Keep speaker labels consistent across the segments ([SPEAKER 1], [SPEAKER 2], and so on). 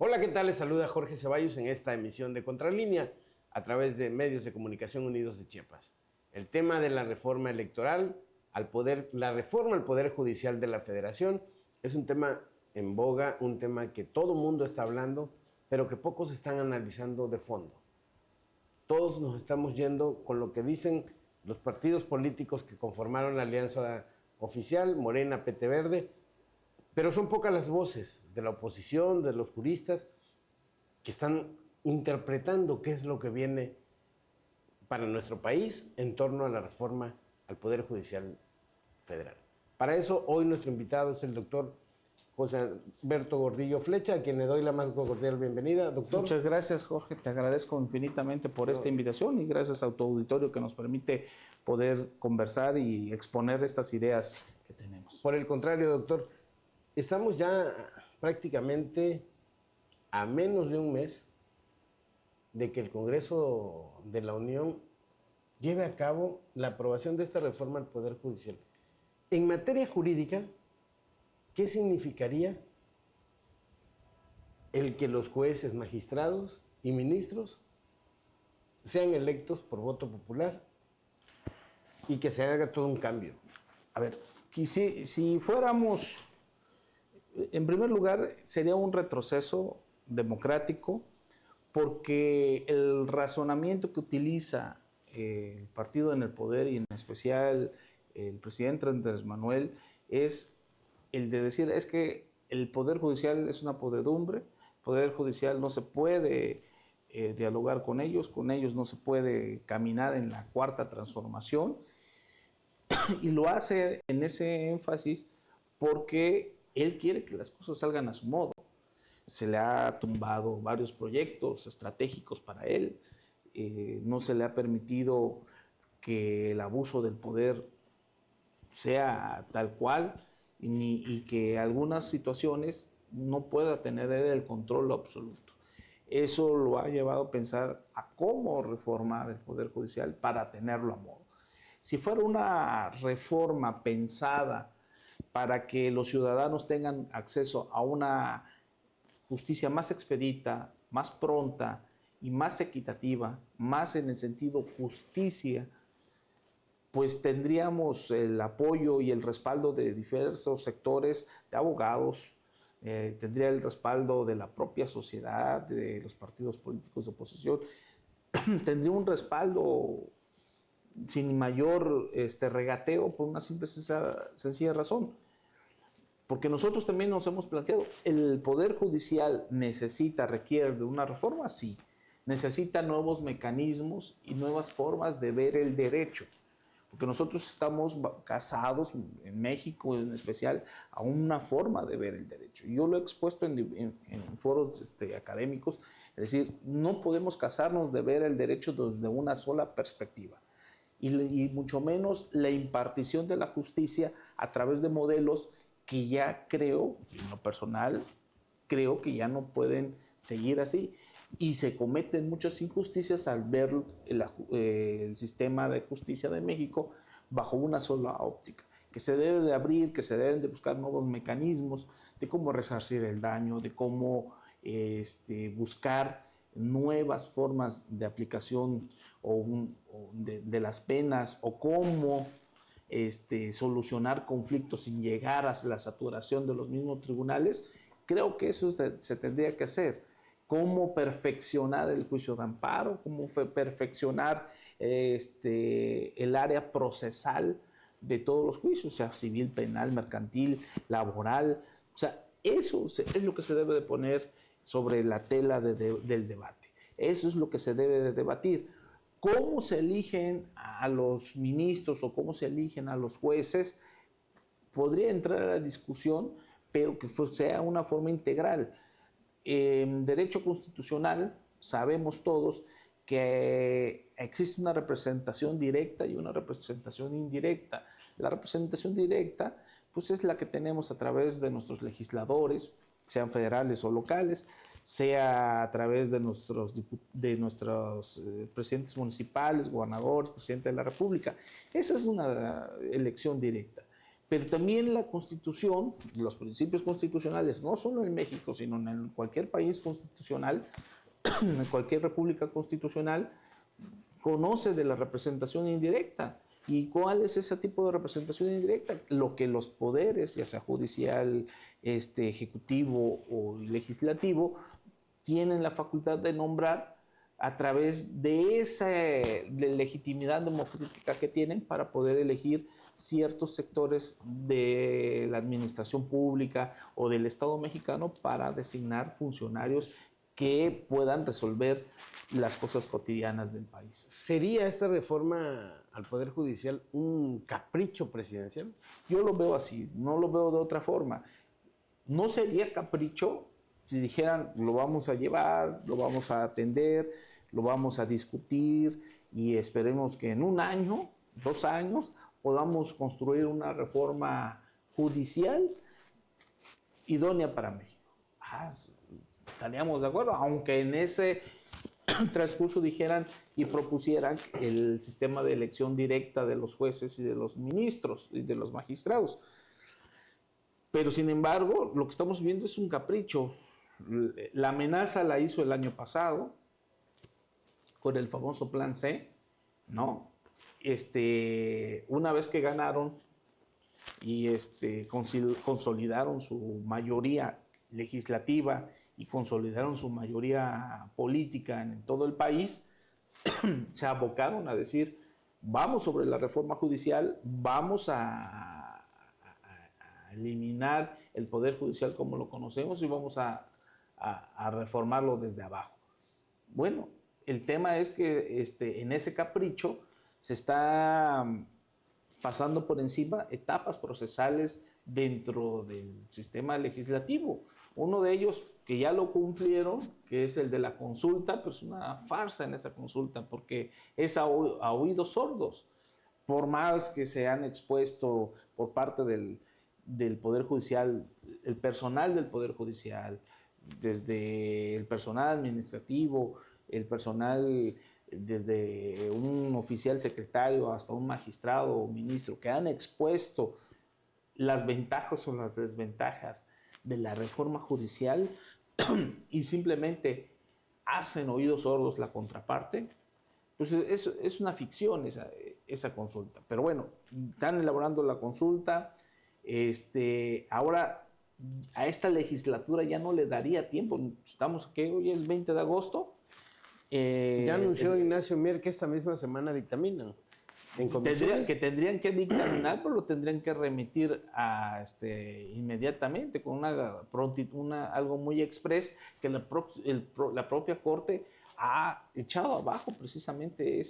[SPEAKER 1] Hola, ¿qué tal? Les saluda Jorge Ceballos en esta emisión de Contralínea a través de Medios de Comunicación Unidos de Chiapas. El tema de la reforma electoral, la reforma al Poder Judicial de la Federación es un tema en boga, un tema que todo mundo está hablando, pero que pocos están analizando de fondo. Todos nos estamos yendo con lo que dicen los partidos políticos que conformaron la alianza oficial, Morena, PT Verde, pero son pocas las voces de la oposición, de los juristas, que están interpretando qué es lo que viene para nuestro país en torno a la reforma al Poder Judicial Federal. Para eso, hoy nuestro invitado es el doctor José Alberto Gordillo Flecha, a quien le doy la más cordial bienvenida. Doctor.
[SPEAKER 2] Muchas gracias, Jorge. Te agradezco infinitamente por esta invitación y gracias a tu auditorio que nos permite poder conversar y exponer estas ideas que tenemos.
[SPEAKER 1] Por el contrario, doctor, estamos ya prácticamente a menos de un mes de que el Congreso de la Unión lleve a cabo la aprobación de esta reforma al Poder Judicial. En materia jurídica, ¿qué significaría el que los jueces, magistrados y ministros sean electos por voto popular y que se haga todo un cambio?
[SPEAKER 2] A ver, si fuéramos, en primer lugar, sería un retroceso democrático porque el razonamiento que utiliza el partido en el poder y en especial el presidente Andrés Manuel es el de decir es que el Poder Judicial es una podredumbre, el Poder Judicial no se puede dialogar con ellos no se puede caminar en la cuarta transformación y lo hace en ese énfasis porque él quiere que las cosas salgan a su modo. Se le ha tumbado varios proyectos estratégicos para él, no se le ha permitido que el abuso del poder sea tal cual y que algunas situaciones no pueda tener él el control absoluto. Eso lo ha llevado a pensar a cómo reformar el Poder Judicial para tenerlo a modo. Si fuera una reforma pensada para que los ciudadanos tengan acceso a una justicia más expedita, más pronta y más equitativa, más en el sentido justicia, pues tendríamos el apoyo y el respaldo de diversos sectores de abogados, tendría el respaldo de la propia sociedad, de los partidos políticos de oposición, tendría un respaldo sin mayor regateo por una simple sencilla razón. Porque nosotros también nos hemos planteado, ¿el Poder Judicial requiere de una reforma? Sí. Necesita nuevos mecanismos y nuevas formas de ver el derecho. Porque nosotros estamos casados, en México en especial, a una forma de ver el derecho. Yo lo he expuesto en foros académicos, es decir, no podemos casarnos de ver el derecho desde una sola perspectiva. Y mucho menos la impartición de la justicia a través de modelos que ya creo, en lo personal, creo que ya no pueden seguir así. Y se cometen muchas injusticias al ver el sistema de justicia de México bajo una sola óptica, que se debe de abrir, que se deben de buscar nuevos mecanismos de cómo resarcir el daño, de cómo buscar nuevas formas de aplicación de las penas o cómo solucionar conflictos sin llegar a la saturación de los mismos tribunales. Creo que eso se tendría que hacer. Cómo perfeccionar el juicio de amparo, cómo perfeccionar el área procesal de todos los juicios, sea civil, penal, mercantil, laboral. O sea, eso es lo que se debe de poner sobre la tela del debate. Eso es lo que se debe de debatir. ¿Cómo se eligen a los ministros o cómo se eligen a los jueces? Podría entrar a la discusión, pero que sea una forma integral. En derecho constitucional sabemos todos que existe una representación directa y una representación indirecta. La representación directa pues es la que tenemos a través de nuestros legisladores, sean federales o locales, sea a través de nuestros presidentes municipales, gobernadores, presidente de la República. Esa es una elección directa. Pero también la Constitución, los principios constitucionales, no solo en México, sino en cualquier país constitucional, en cualquier república constitucional, conoce de la representación indirecta. ¿Y cuál es ese tipo de representación indirecta? Lo que los poderes, ya sea judicial, ejecutivo o legislativo, tienen la facultad de nombrar a través de esa legitimidad democrática que tienen para poder elegir ciertos sectores de la administración pública o del Estado mexicano para designar funcionarios que puedan resolver las cosas cotidianas del país.
[SPEAKER 1] ¿Sería esta reforma al Poder Judicial un capricho presidencial?
[SPEAKER 2] Yo lo veo así, no lo veo de otra forma. No sería capricho si dijeran, lo vamos a llevar, lo vamos a atender, lo vamos a discutir y esperemos que en 1 año, 2 años, podamos construir una reforma judicial idónea para México. Estaríamos de acuerdo, aunque en ese transcurso dijeran y propusieran el sistema de elección directa de los jueces y de los ministros y de los magistrados. Pero sin embargo, lo que estamos viendo es un capricho. La amenaza la hizo el año pasado con el famoso Plan C, ¿no? Una vez que ganaron y consolidaron su mayoría legislativa y consolidaron su mayoría política en todo el país, se abocaron a decir, vamos sobre la reforma judicial, vamos a eliminar el Poder Judicial como lo conocemos y vamos a reformarlo desde abajo. Bueno, el tema es que en ese capricho se está pasando por encima etapas procesales dentro del sistema legislativo. Uno de ellos que ya lo cumplieron, que es el de la consulta, pues una farsa en esa consulta, porque es a oídos sordos. Por más que se han expuesto por parte del Poder Judicial, el personal del Poder Judicial, desde el personal administrativo, el personal desde un oficial secretario hasta un magistrado o ministro, que han expuesto las ventajas o las desventajas de la reforma judicial y simplemente hacen oídos sordos la contraparte, pues es una ficción esa consulta. Pero bueno, están elaborando la consulta. Ahora a esta legislatura ya no le daría tiempo. Estamos, ¿qué? Hoy es 20 de agosto.
[SPEAKER 1] Ya anunció Ignacio Mier que esta misma semana dictaminan.
[SPEAKER 2] Tendrían que dictaminar, pero lo tendrían que remitir inmediatamente con algo muy express que la propia Corte ha echado abajo precisamente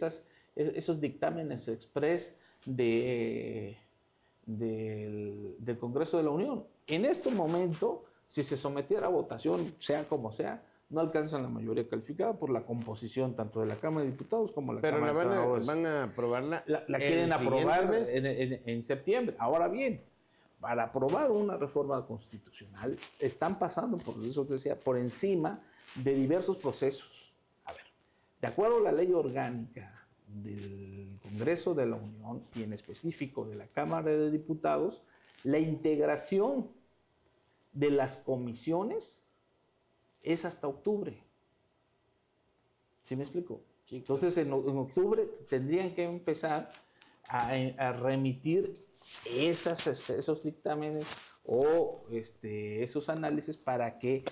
[SPEAKER 2] esos dictámenes express del Congreso de la Unión. En este momento, si se sometiera a votación, sea como sea, no alcanzan la mayoría calificada por la composición tanto de la Cámara de Diputados como la Cámara de Senadores.
[SPEAKER 1] Van a aprobarla.
[SPEAKER 2] La quieren aprobar en septiembre. Ahora bien, para aprobar una reforma constitucional, están pasando, por eso te decía, por encima de diversos procesos. A ver, de acuerdo a la ley orgánica del Congreso de la Unión y en específico de la Cámara de Diputados, la integración de las comisiones es hasta octubre. ¿Sí me explico? Sí, entonces, en octubre tendrían que empezar a remitir esos dictámenes o esos análisis para que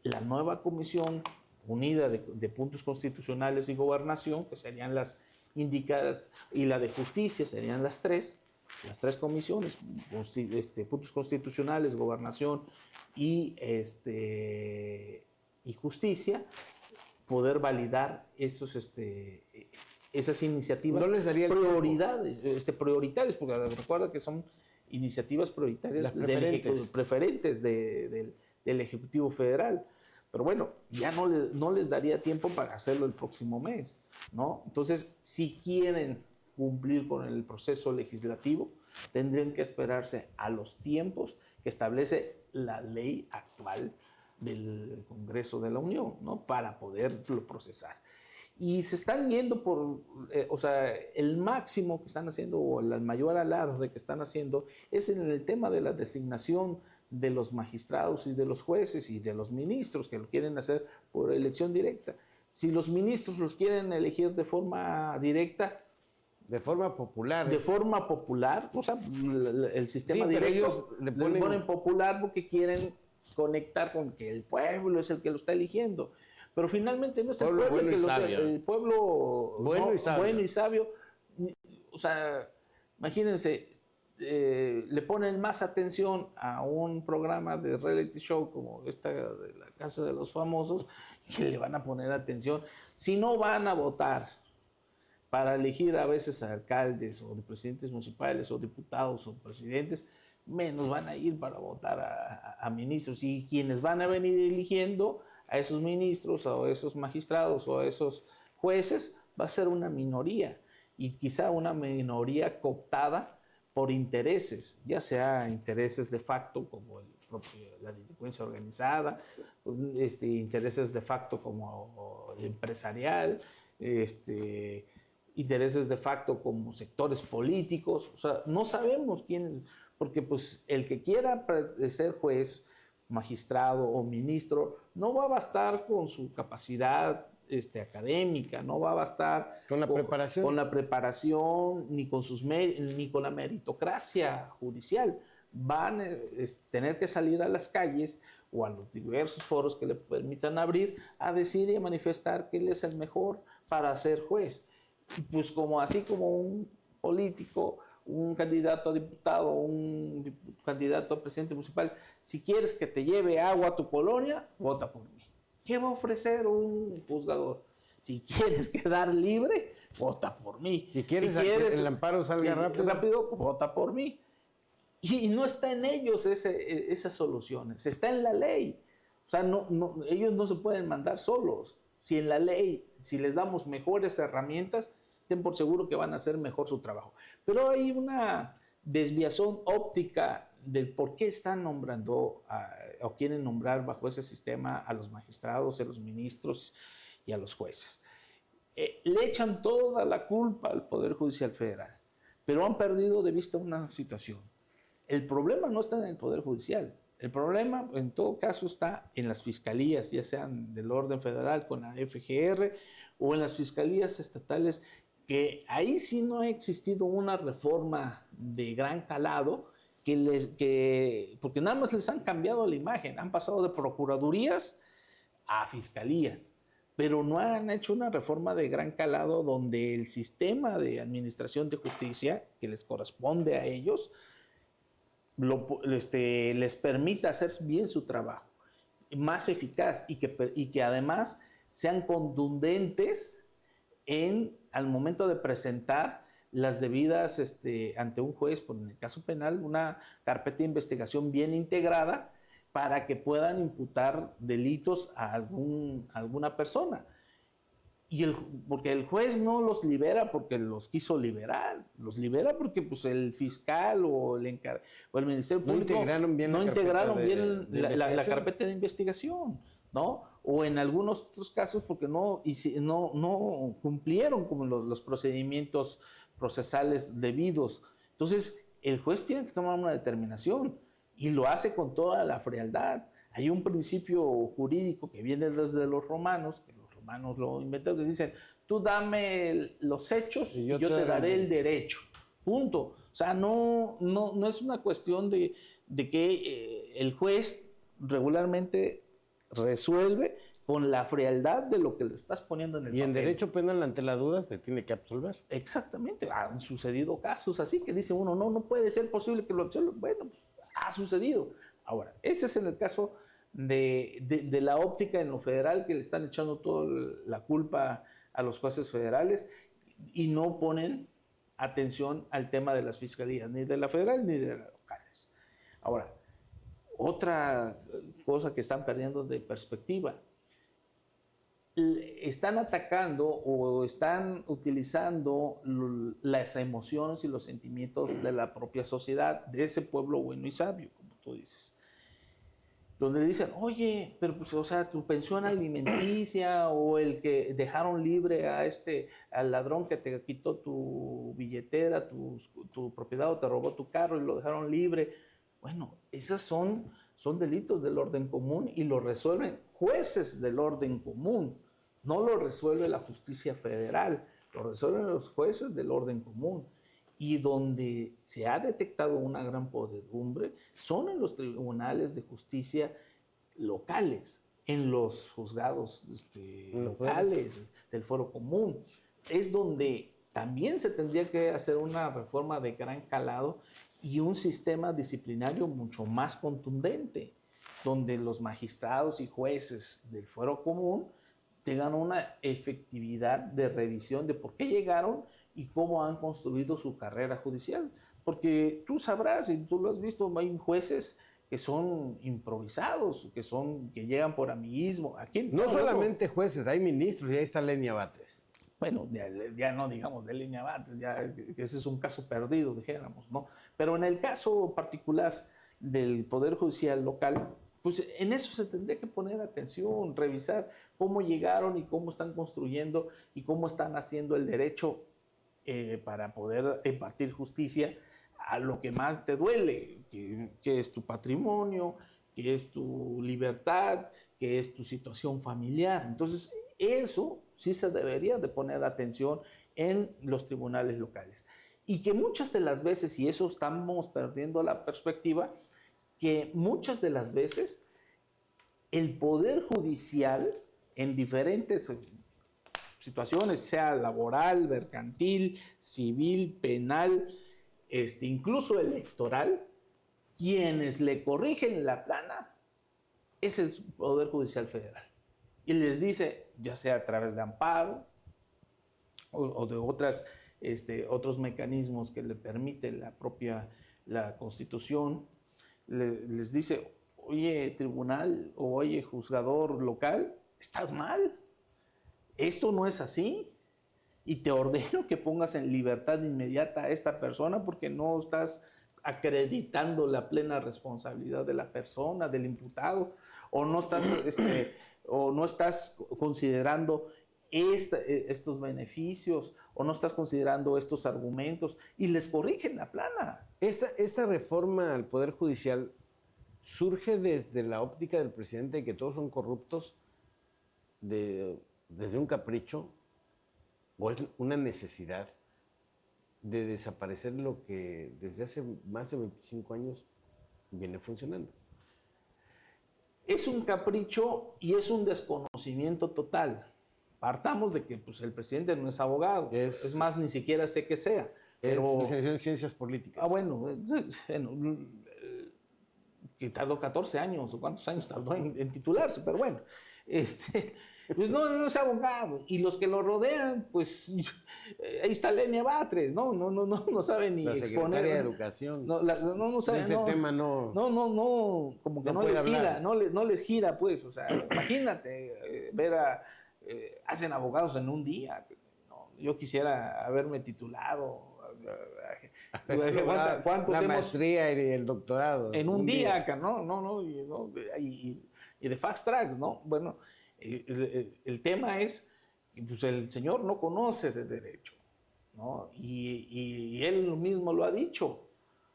[SPEAKER 2] la nueva comisión unida de puntos constitucionales y gobernación, que serían las indicadas, y la de justicia serían las tres comisiones, puntos constitucionales, gobernación y justicia, poder validar esas iniciativas.
[SPEAKER 1] No les daría
[SPEAKER 2] prioritarias, porque recuerda que son iniciativas prioritarias preferentes del Ejecutivo Federal. Pero bueno, ya no les daría tiempo para hacerlo el próximo mes, ¿no? Entonces, si quieren cumplir con el proceso legislativo, tendrían que esperarse a los tiempos que establece la ley actual del Congreso de la Unión, ¿no? Para poderlo procesar. Y se están yendo por, o sea, el máximo que están haciendo, o el mayor alarde que están haciendo, es en el tema de la designación de los magistrados y de los jueces y de los ministros, que lo quieren hacer por elección directa. Si los ministros los quieren elegir de forma directa,
[SPEAKER 1] de forma popular.
[SPEAKER 2] De forma popular, o sea, el sistema directo
[SPEAKER 1] le ponen
[SPEAKER 2] popular porque quieren conectar con que el pueblo es el que lo está eligiendo. Pero finalmente no es el pueblo que el pueblo bueno y sabio. O sea, imagínense, le ponen más atención a un programa de reality show como esta de la Casa de los Famosos, que le van a poner atención. Si no van a votar para elegir a veces a alcaldes o presidentes municipales o diputados o presidentes, menos van a ir para votar a ministros. Y quienes van a venir eligiendo a esos ministros o a esos magistrados o a esos jueces va a ser una minoría, y quizá una minoría cooptada por intereses, ya sea intereses de facto como la delincuencia organizada, intereses de facto como el empresarial, intereses de facto como sectores políticos. O sea, no sabemos quiénes, porque pues el que quiera ser juez, magistrado o ministro no va a bastar con su capacidad académica, no va a bastar
[SPEAKER 1] con la
[SPEAKER 2] preparación ni con la meritocracia judicial. Van a tener que salir a las calles o a los diversos foros que le permitan abrir a decir y a manifestar que él es el mejor para ser juez. Pues así como un político, un candidato a diputado, un candidato a presidente municipal, si quieres que te lleve agua a tu colonia, vota por mí. ¿Qué va a ofrecer un juzgador? Si quieres quedar libre, vota por mí.
[SPEAKER 1] Si quieres que el amparo salga
[SPEAKER 2] rápido, vota por mí. Y no está en ellos esas soluciones, está en la ley. O sea, ellos no se pueden mandar solos. Si en la ley, si les damos mejores herramientas, ten por seguro que van a hacer mejor su trabajo. Pero hay una desviación óptica del por qué están nombrando o quieren nombrar bajo ese sistema a los magistrados, a los ministros y a los jueces. Le echan toda la culpa al Poder Judicial Federal, pero han perdido de vista una situación. El problema no está en el Poder Judicial. El problema, en todo caso, está en las fiscalías, ya sean del orden federal con la FGR o en las fiscalías estatales, que ahí sí no ha existido una reforma de gran calado, porque nada más les han cambiado la imagen, han pasado de procuradurías a fiscalías, pero no han hecho una reforma de gran calado donde el sistema de administración de justicia que les corresponde a ellos les permita hacer bien su trabajo, más eficaz, y que además sean contundentes al momento de presentar las debidas ante un juez, por en el caso penal, una carpeta de investigación bien integrada para que puedan imputar delitos a alguna persona. Porque el juez no los libera porque los quiso liberar, los libera porque pues, el fiscal o el Ministerio Público no integraron bien la carpeta de investigación, ¿no? O en algunos otros casos porque no cumplieron como los procedimientos procesales debidos. Entonces, el juez tiene que tomar una determinación y lo hace con toda la frialdad. Hay un principio jurídico que viene desde los romanos, que los romanos lo inventaron, que dicen, tú dame los hechos y yo te daré el derecho. Punto. O sea, no es una cuestión de que el juez regularmente resuelve con la frialdad de lo que le estás poniendo en el papel.
[SPEAKER 1] Y en derecho penal, ante la duda, se tiene que absolver.
[SPEAKER 2] Exactamente. Han sucedido casos así que dice uno, no puede ser posible que lo absolva. Bueno, pues ha sucedido. Ahora, ese es en el caso de la óptica en lo federal, que le están echando toda la culpa a los jueces federales y no ponen atención al tema de las fiscalías, ni de la federal ni de las locales. Ahora, otra cosa que están perdiendo de perspectiva, están atacando o están utilizando las emociones y los sentimientos de la propia sociedad, de ese pueblo bueno y sabio, como tú dices. donde le dicen, oye, pero pues, o sea, tu pensión alimenticia o el que dejaron libre al ladrón que te quitó tu billetera, tu propiedad o te robó tu carro y lo dejaron libre. Bueno, esos son delitos del orden común y lo resuelven jueces del orden común. No lo resuelve la justicia federal, lo resuelven los jueces del orden común. Y donde se ha detectado una gran podredumbre son en los tribunales de justicia locales, en los juzgados locales del Foro Común. Es donde también se tendría que hacer una reforma de gran calado y un sistema disciplinario mucho más contundente, donde los magistrados y jueces del Foro Común tengan una efectividad de revisión de por qué llegaron y cómo han construido su carrera judicial. Porque tú sabrás, y tú lo has visto, hay jueces que son improvisados, que llegan por amiguismo. Aquí
[SPEAKER 1] no solamente jueces, hay ministros, y ahí está Lenia Batres.
[SPEAKER 2] Bueno, ya no digamos de Lenia Batres, ya que ese es un caso perdido, dijéramos, ¿no? Pero en el caso particular del Poder Judicial local, pues en eso se tendría que poner atención, revisar cómo llegaron y cómo están construyendo y cómo están haciendo el derecho para poder impartir justicia a lo que más te duele, que es tu patrimonio, que es tu libertad, que es tu situación familiar. Entonces, eso sí se debería de poner atención en los tribunales locales. Y que muchas de las veces, y eso estamos perdiendo la perspectiva, que muchas de las veces el Poder Judicial en diferentes situaciones, sea laboral, mercantil, civil, penal, incluso electoral, quienes le corrigen la plana es el Poder Judicial Federal. Y les dice, ya sea a través de amparo o de otros mecanismos que le permite la Constitución, les dice, oye, tribunal o oye, juzgador local, estás mal. Esto no es así. Y te ordeno que pongas en libertad inmediata a esta persona porque no estás acreditando la plena responsabilidad de la persona, del imputado, o no estás considerando estos beneficios, o no estás considerando estos argumentos, y les corrigen la plana.
[SPEAKER 1] Esta reforma al Poder Judicial surge desde la óptica del presidente de que todos son corruptos, desde un capricho, o es una necesidad de desaparecer lo que desde hace más de 25 años viene funcionando.
[SPEAKER 2] Es un capricho y es un desconocimiento total. Partamos de que pues, el presidente no es abogado, es más, ni siquiera sé que sea.
[SPEAKER 1] Es licenciado en Ciencias Políticas.
[SPEAKER 2] Que tardó 14 años, o cuántos años tardó en titularse, pero bueno, pues no es abogado. Y los que lo rodean, pues ahí está Lenia Batres, no sabe ni
[SPEAKER 1] la
[SPEAKER 2] exponer.
[SPEAKER 1] De Educación.
[SPEAKER 2] No sabe.
[SPEAKER 1] Ese tema no.
[SPEAKER 2] Como que no les gira, no les gira, pues. O sea, imagínate ver hacen abogados en un día. Yo quisiera haberme titulado.
[SPEAKER 1] La maestría y el doctorado.
[SPEAKER 2] En un día, y de fast tracks, ¿no? Bueno, el tema es que pues, el señor no conoce de derecho, ¿no? Y él mismo lo ha dicho.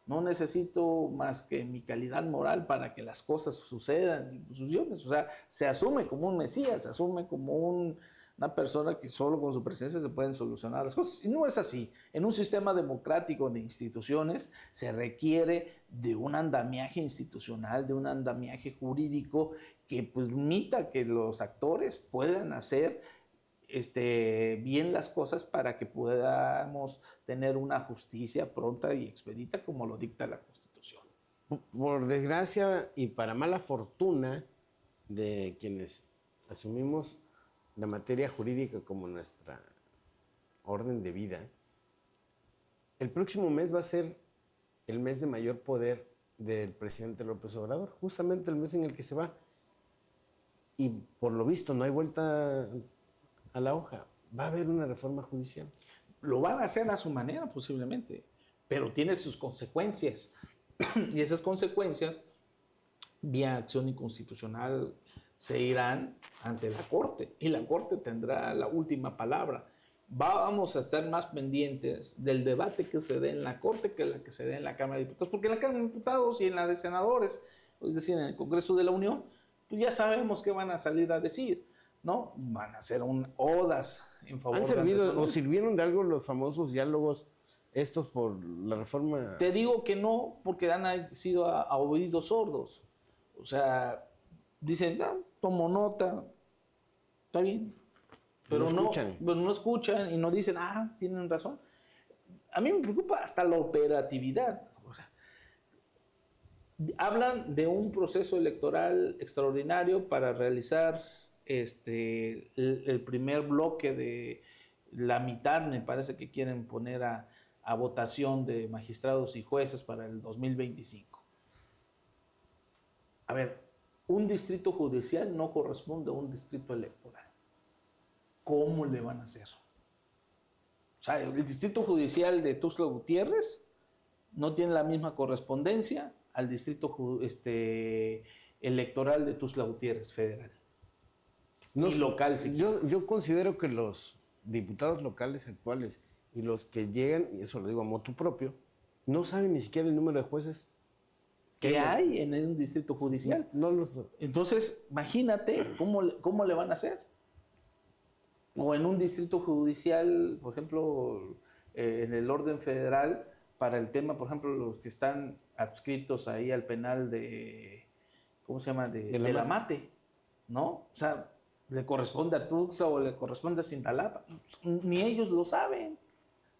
[SPEAKER 2] No necesito más que mi calidad moral para que las cosas sucedan. O sea, se asume como un mesías, se asume como una persona que solo con su presencia se pueden solucionar las cosas. Y no es así. En un sistema democrático de instituciones se requiere de un andamiaje institucional, de un andamiaje jurídico que permita que los actores puedan hacer bien las cosas para que podamos tener una justicia pronta y expedita como lo dicta la Constitución.
[SPEAKER 1] Por desgracia y para mala fortuna de quienes asumimos la materia jurídica como nuestra orden de vida, el próximo mes va a ser el mes de mayor poder del presidente López Obrador, justamente el mes en el que se va. Y por lo visto no hay vuelta a la hoja. Va a haber una reforma judicial.
[SPEAKER 2] Lo van a hacer a su manera posiblemente, pero tiene sus consecuencias. Y esas consecuencias vía acción inconstitucional, se irán ante la Corte y la Corte tendrá la última palabra. Vamos a estar más pendientes del debate que se dé en la Corte que la que se dé en la Cámara de Diputados, porque en la Cámara de Diputados y en la de Senadores, es decir, en el Congreso de la Unión, pues ya sabemos qué van a salir a decir, ¿no? Van a hacer odas en favor
[SPEAKER 1] ¿Han servido o sirvieron de algo los famosos diálogos estos por la reforma?
[SPEAKER 2] Te digo que no, porque han sido a oídos sordos. O sea, dicen, tomo nota, está bien. Pero no escuchan y no dicen, tienen razón. A mí me preocupa hasta la operatividad. O sea, hablan de un proceso electoral extraordinario para realizar el primer bloque de la mitad, me parece que quieren poner a votación de magistrados y jueces para el 2025. A ver, un distrito judicial no corresponde a un distrito electoral. ¿Cómo le van a hacer? O sea, el distrito judicial de Tuxtla Gutiérrez no tiene la misma correspondencia al distrito electoral de Tuxtla Gutiérrez federal.
[SPEAKER 1] No, y local. Sí. Yo considero que los diputados locales actuales y los que llegan, y eso lo digo a motu propio, no saben ni siquiera el número de jueces
[SPEAKER 2] que hay en un distrito judicial. Entonces, imagínate cómo le van a hacer. O en un distrito judicial, por ejemplo, en el orden federal, para el tema, por ejemplo, los que están adscritos ahí al penal de, ¿cómo se llama? De la Mate, ¿no? O sea, le corresponde a Tuxtla o le corresponde a Cintalapa. Ni ellos lo saben.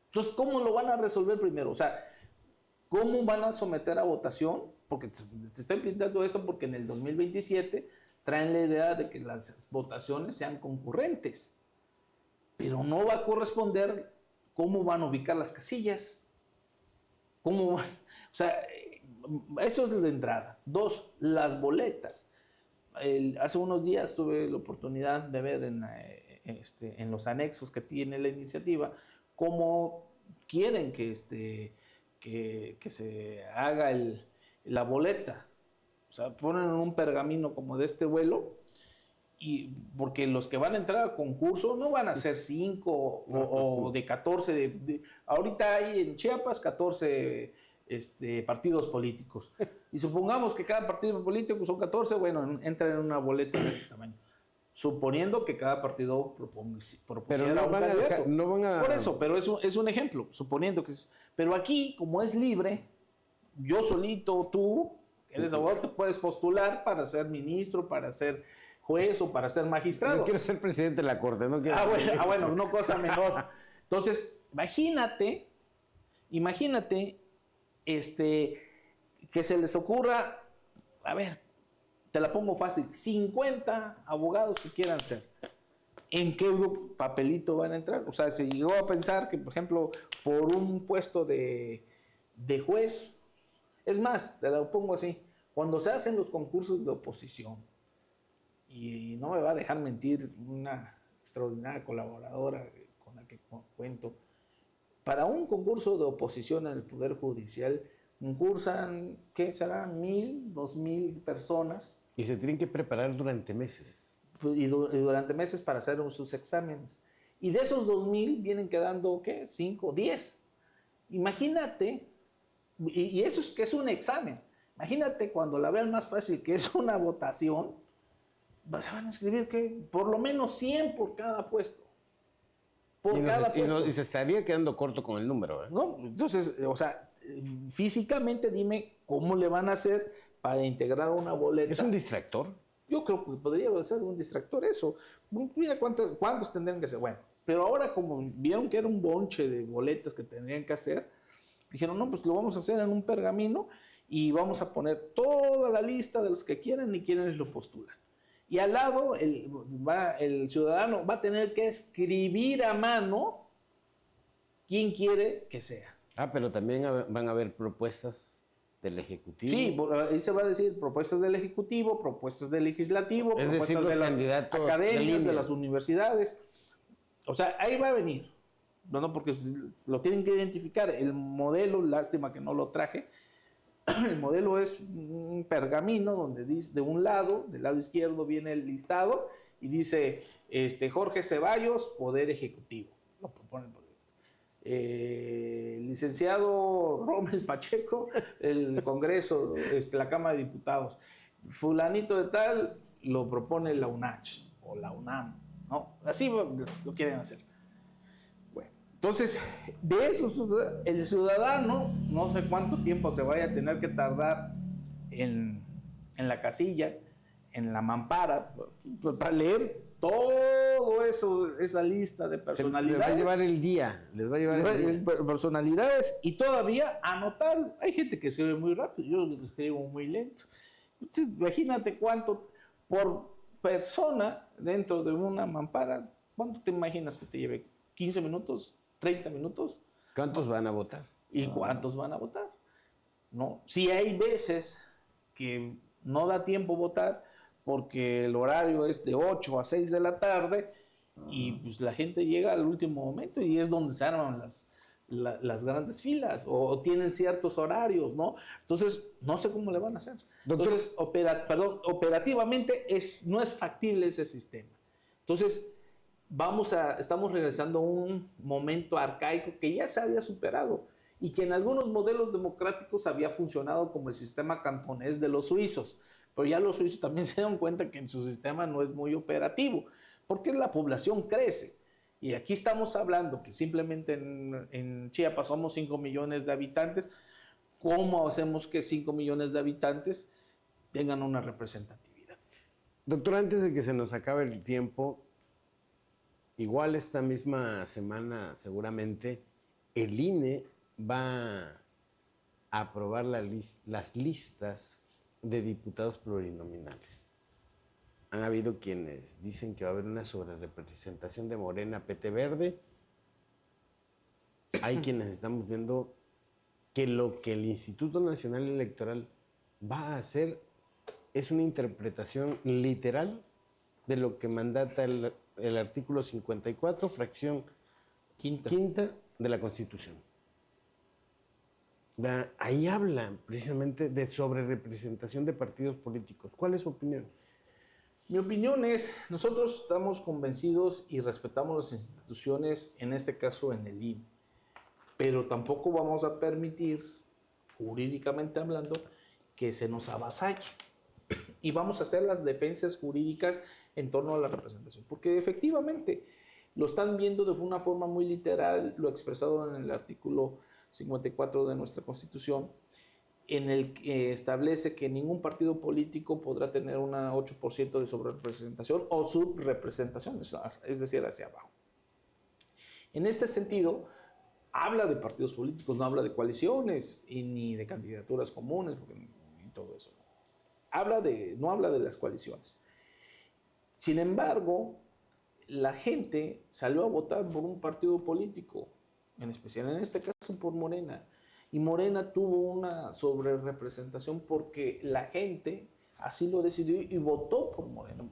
[SPEAKER 2] Entonces, ¿cómo lo van a resolver primero? O sea, ¿cómo van a someter a votación? Porque te estoy planteando esto porque en el 2027 traen la idea de que las votaciones sean concurrentes. Pero no va a corresponder cómo van a ubicar las casillas. O sea, eso es de entrada. 2, las boletas. Hace unos días tuve la oportunidad de ver en los anexos que tiene la iniciativa cómo quieren que se haga la boleta. O sea, ponen un pergamino como de este vuelo, y porque los que van a entrar al concurso no van a ser 5 o de 14. Ahorita hay en Chiapas 14 partidos políticos. Y supongamos que cada partido político son 14, bueno, entran en una boleta de este tamaño. Suponiendo que cada partido propusiera un candidato. Por eso, pero es un ejemplo, suponiendo que pero aquí, como es libre, yo solito, tú, eres abogado, te puedes postular para ser ministro, para ser juez o para ser magistrado.
[SPEAKER 1] No quiero ser presidente de la Corte, no quiero.
[SPEAKER 2] Bueno, no cosa menor. Entonces, imagínate, que se les ocurra, a ver, te la pongo fácil, 50 abogados que quieran ser. ¿En qué papelito van a entrar? O sea, se llegó a pensar que, por ejemplo, por un puesto de juez, es más, te lo pongo así, cuando se hacen los concursos de oposición, y no me va a dejar mentir una extraordinaria colaboradora con la que cuento, para un concurso de oposición en el Poder Judicial concursan, ¿qué será? 1,000, 2,000 personas.
[SPEAKER 1] Y se tienen que preparar durante meses.
[SPEAKER 2] Y durante meses para hacer sus exámenes. Y de esos 2,000 vienen quedando, ¿qué? 5, 10. Imagínate, y eso es que es un examen. Imagínate cuando la vean más fácil, que es una votación, se van a escribir que por lo menos 100 por cada puesto.
[SPEAKER 1] Y se estaría quedando corto con el número.
[SPEAKER 2] ¿No? Entonces, o sea, físicamente dime cómo le van a hacer para integrar una boleta.
[SPEAKER 1] ¿Es un distractor?
[SPEAKER 2] Yo creo que podría ser un distractor eso. Mira cuántos tendrían que ser. Bueno, pero ahora como vieron que era un bonche de boletas que tendrían que hacer, dijeron, no, pues lo vamos a hacer en un pergamino y vamos a poner toda la lista de los que quieren y quienes lo postulan. Y al lado el ciudadano va a tener que escribir a mano quién quiere que sea.
[SPEAKER 1] Pero también van a haber propuestas del Ejecutivo.
[SPEAKER 2] Sí, ahí se va a decir propuestas del Ejecutivo, propuestas del Legislativo, propuestas de las academias, de las universidades. O sea, ahí va a venir. No, porque lo tienen que identificar. El modelo, lástima que no lo traje, El modelo es un pergamino donde dice, del lado izquierdo viene el listado y dice Jorge Ceballos, Poder Ejecutivo. Lo propone el proyecto. Licenciado Rommel Pacheco, el Congreso, la Cámara de Diputados. Fulanito de tal, lo propone la UNACH o la UNAM, ¿no? Así lo quieren hacer. Bueno, entonces, de eso, el ciudadano, no sé cuánto tiempo se vaya a tener que tardar en la casilla, en la mampara, para leer todo eso, esa lista de personalidades.
[SPEAKER 1] Les va a llevar el día,
[SPEAKER 2] personalidades y todavía anotar. Hay gente que escribe muy rápido, yo escribo muy lento. Entonces, imagínate cuánto por persona dentro de una mampara, ¿cuánto te imaginas que te lleve? ¿15 minutos? ¿30 minutos?
[SPEAKER 1] ¿Cuántos van a votar?
[SPEAKER 2] ¿Y cuántos van a votar? ¿No? Si hay veces que no da tiempo votar porque el horario es de 8 a 6 de la tarde y pues la gente llega al último momento y es donde se arman las grandes filas o tienen ciertos horarios, ¿no? Entonces, no sé cómo le van a hacer.
[SPEAKER 1] Doctor,
[SPEAKER 2] entonces, operativamente no es factible ese sistema. Entonces, estamos regresando a un momento arcaico que ya se había superado y que en algunos modelos democráticos había funcionado como el sistema cantonés de los suizos, pero ya los suizos también se dan cuenta que en su sistema no es muy operativo, porque la población crece. Y aquí estamos hablando que simplemente en Chiapas somos 5 millones de habitantes. ¿Cómo hacemos que 5 millones de habitantes tengan una representatividad?
[SPEAKER 1] Doctor, antes de que se nos acabe el tiempo, igual esta misma semana seguramente el INE va a aprobar las listas de diputados plurinominales. Han habido quienes dicen que va a haber una sobrerepresentación de Morena, PT Verde. Hay quienes estamos viendo que lo que el Instituto Nacional Electoral va a hacer es una interpretación literal de lo que mandata el artículo 54, fracción quinta de la Constitución. Ahí habla precisamente de sobrerepresentación de partidos políticos. ¿Cuál es su opinión?
[SPEAKER 2] Mi opinión es, nosotros estamos convencidos y respetamos las instituciones, en este caso en el INE, pero tampoco vamos a permitir, jurídicamente hablando, que se nos avasalle. Y vamos a hacer las defensas jurídicas en torno a la representación, porque efectivamente lo están viendo de una forma muy literal, lo expresado en el artículo 54 de nuestra Constitución, en el que establece que ningún partido político podrá tener un 8% de sobrerepresentación o subrepresentación, es decir, hacia abajo. En este sentido, habla de partidos políticos, no habla de coaliciones ni de candidaturas comunes y todo eso. No habla de las coaliciones. Sin embargo, la gente salió a votar por un partido político, en especial en este caso por Morena. Y Morena tuvo una sobrerepresentación porque la gente así lo decidió y votó por Morena.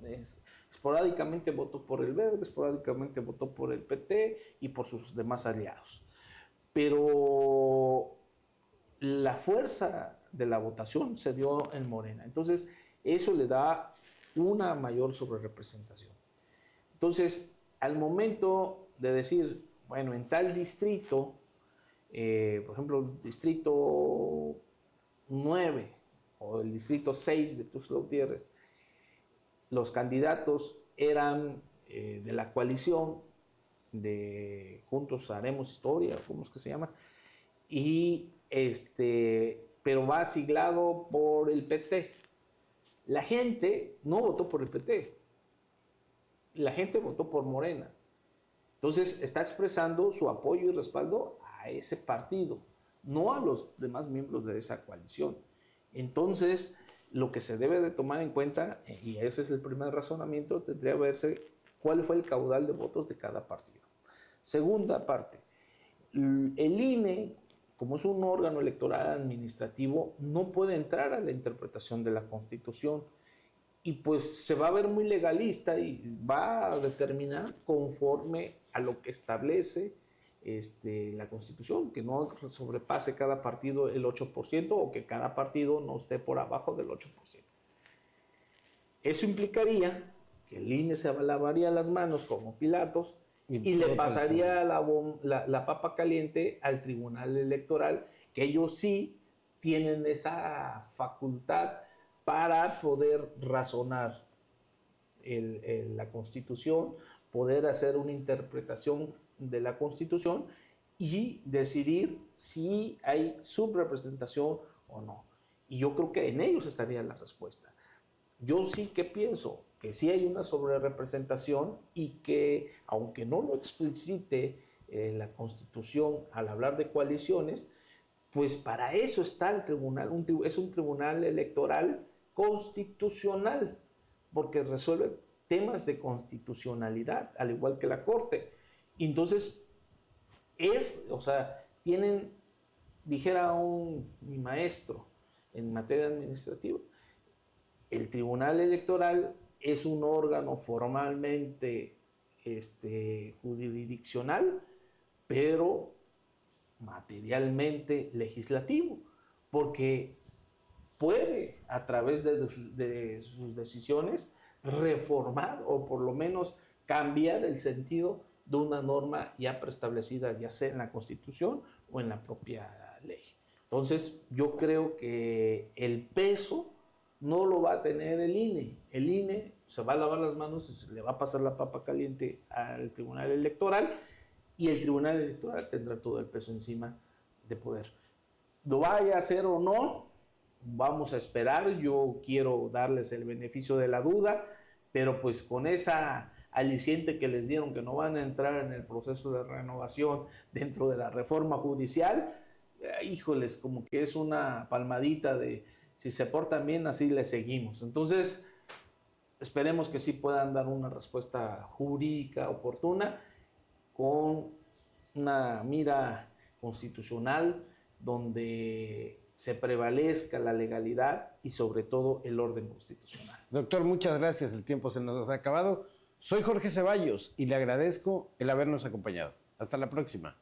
[SPEAKER 2] Esporádicamente votó por el Verde, esporádicamente votó por el PT y por sus demás aliados. Pero la fuerza de la votación se dio en Morena. Entonces, eso le da una mayor sobrerepresentación. Entonces, al momento de decir, bueno, en tal distrito, por ejemplo, el distrito 9 o el distrito 6 de Tuxtla Gutiérrez, los candidatos eran de la coalición de Juntos Haremos Historia, ¿cómo es que se llama? Y pero va siglado por el PT. La gente no votó por el PT, la gente votó por Morena. Entonces está expresando su apoyo y respaldo a ese partido, no a los demás miembros de esa coalición. Entonces, lo que se debe de tomar en cuenta, y ese es el primer razonamiento, tendría que verse cuál fue el caudal de votos de cada partido. Segunda parte, el INE, como es un órgano electoral administrativo, no puede entrar a la interpretación de la Constitución y pues se va a ver muy legalista y va a determinar conforme a lo que establece la Constitución, que no sobrepase cada partido el 8% o que cada partido no esté por abajo del 8%. Eso implicaría que el INE se lavaría las manos como Pilatos y le pasaría la papa caliente al Tribunal Electoral, que ellos sí tienen esa facultad para poder razonar la Constitución, poder hacer una interpretación de la Constitución y decidir si hay subrepresentación o no. Y yo creo que en ellos estaría la respuesta. Yo sí que pienso que sí hay una sobrerepresentación y que, aunque no lo explicite la Constitución al hablar de coaliciones, pues para eso está el tribunal. Es un tribunal electoral constitucional, porque resuelve temas de constitucionalidad, al igual que la Corte. Entonces, tienen, dijera mi maestro en materia administrativa, el Tribunal Electoral es un órgano formalmente jurisdiccional, pero materialmente legislativo, porque puede, a través de sus decisiones, reformar o por lo menos cambiar el sentido de una norma ya preestablecida, ya sea en la Constitución o en la propia ley. Entonces, yo creo que el peso no lo va a tener el INE. El INE se va a lavar las manos, se le va a pasar la papa caliente al Tribunal Electoral y el Tribunal Electoral tendrá todo el peso encima de poder. Lo vaya a hacer o no, vamos a esperar. Yo quiero darles el beneficio de la duda, pero pues con esa aliciente que les dieron que no van a entrar en el proceso de renovación dentro de la reforma judicial, híjoles, como que es una palmadita de si se portan bien, así les seguimos. Entonces, esperemos que sí puedan dar una respuesta jurídica oportuna con una mira constitucional donde se prevalezca la legalidad y sobre todo el orden constitucional.
[SPEAKER 1] Doctor, muchas gracias. El tiempo se nos ha acabado. Soy Jorge Ceballos y le agradezco el habernos acompañado. Hasta la próxima.